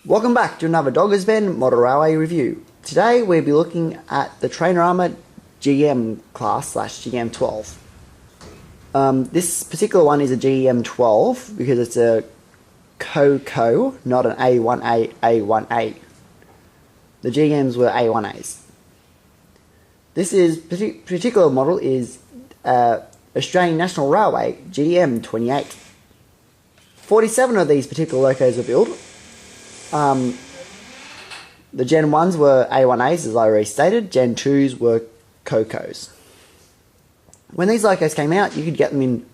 Welcome back to another Doggers Ben Model Railway review. Today we'll be looking at the Trainomra GM class / GM12. This particular one is a GM12 because it's a COCO, not an A1A, A1A. The GMs were A1As. This particular model is Australian National Railway GM28. 47 of these particular locos were built. The Gen 1s were A1As, as I already stated. Gen 2s were COCOs. When these locos came out, you could get them in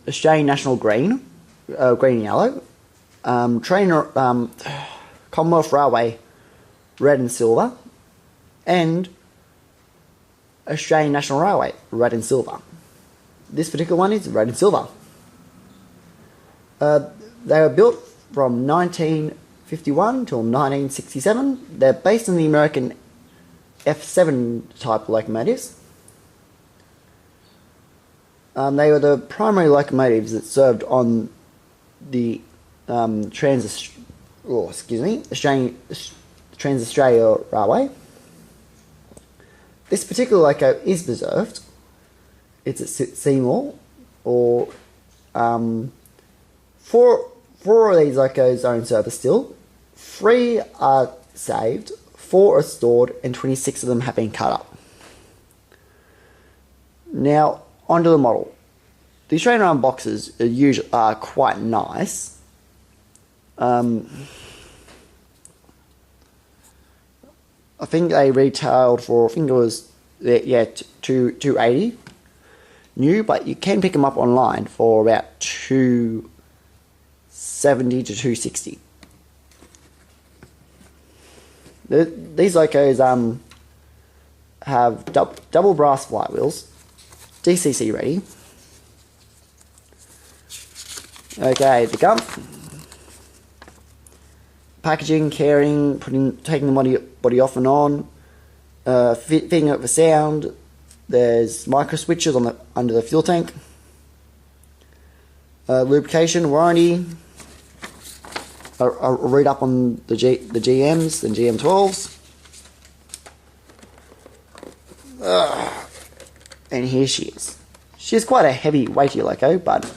Australian National Green, green and yellow, Commonwealth Railway red and silver, and Australian National Railway red and silver. This particular one is red and silver. They were built from 1951 till 1967. They're based on the American F7 type locomotives. They were the primary locomotives that served on the Trans-Australia Railway. This particular loco is preserved. It's at Seymour, or Four of these locos are in service still. 3 are saved, 4 are stored, and 26 of them have been cut up. Now, onto the model. The Trainomra boxes are quite nice. I think they retailed for, $280 new, but you can pick them up online for about $270 to $260. These locos have double brass flight wheels, DCC ready. Okay, the gump, packaging, caring, taking the body off and on, fitting it for sound. There's micro switches under the fuel tank. Lubrication, warranty. I'll read up on the GMs and GM12s. And here she is. She's quite a heavy, weighty loco, but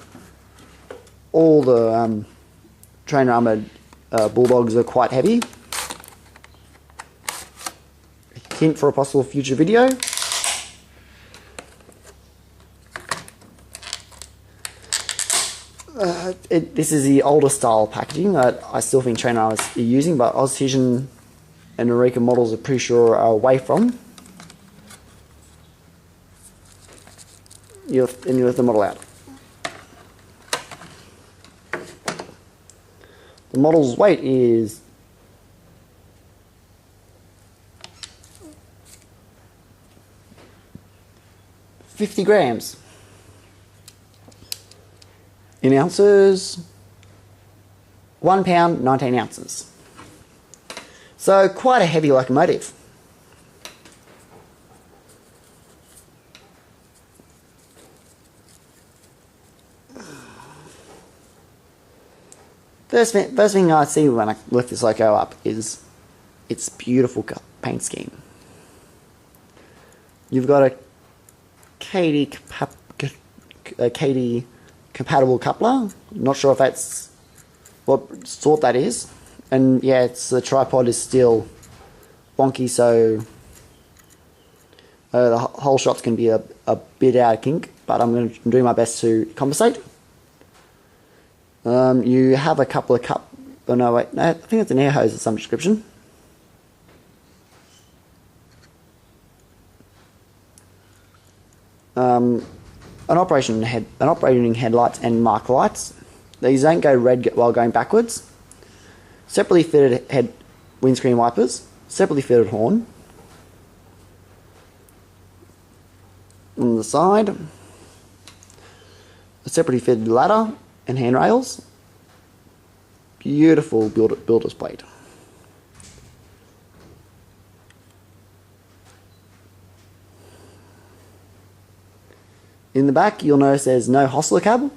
all the Trainomra Bulldogs are quite heavy. Hint for a possible future video. This is the older style packaging that I still think Trainomra is using, but Ozvision and Eureka models are pretty sure are away from. You lift the model out. The model's weight is 50 grams. In ounces, 1 pound, 19 ounces. So quite a heavy locomotive. First thing I see when I lift this loco up is its beautiful paint scheme. You've got a KD compatible coupler. Not sure if that's what sort that is. And yeah, the tripod is still wonky, so the whole shot's going to be a bit out of kink, but I'm going to do my best to compensate. You have a couple of I think it's an air hose of some description. An operating headlights and marker lights. These don't go red while going backwards. Separately fitted windscreen wipers. Separately fitted horn. On the side, a separately fitted ladder and handrails. Beautiful builder's plate. In the back, you'll notice there's no hostler cab,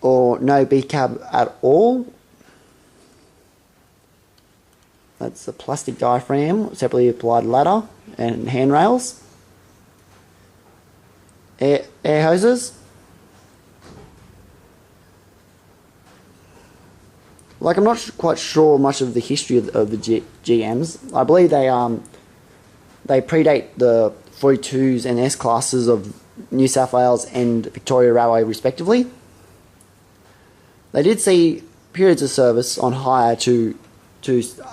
or or no B cab at all. That's a plastic diaphragm, separately applied ladder and handrails. Air hoses. Like, I'm not quite sure much of the history of the GMs. I believe they predate the 42s and S classes of New South Wales and Victoria Railway respectively. They did see periods of service on hire to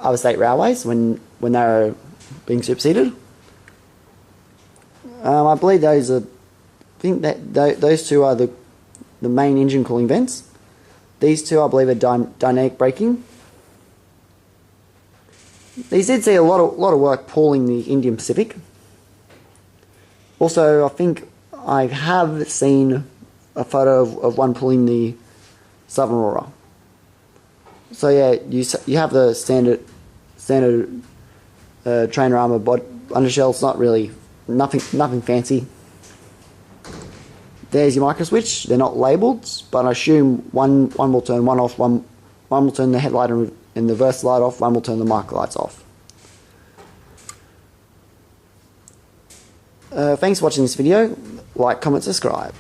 other state railways when they were being superseded. I believe those two are the main engine cooling vents. These two, I believe, are dynamic braking. These did see a lot of work pulling the Indian Pacific. Also, I think I have seen a photo of one pulling the Southern Aurora. So yeah, you have the standard Trainomra undershell. It's not really nothing fancy. There's your micro switch. They're not labelled, but I assume one will turn one off, one will turn the headlight and the reverse light off, one will turn the micro lights off. Thanks for watching this video. Like, comment, subscribe.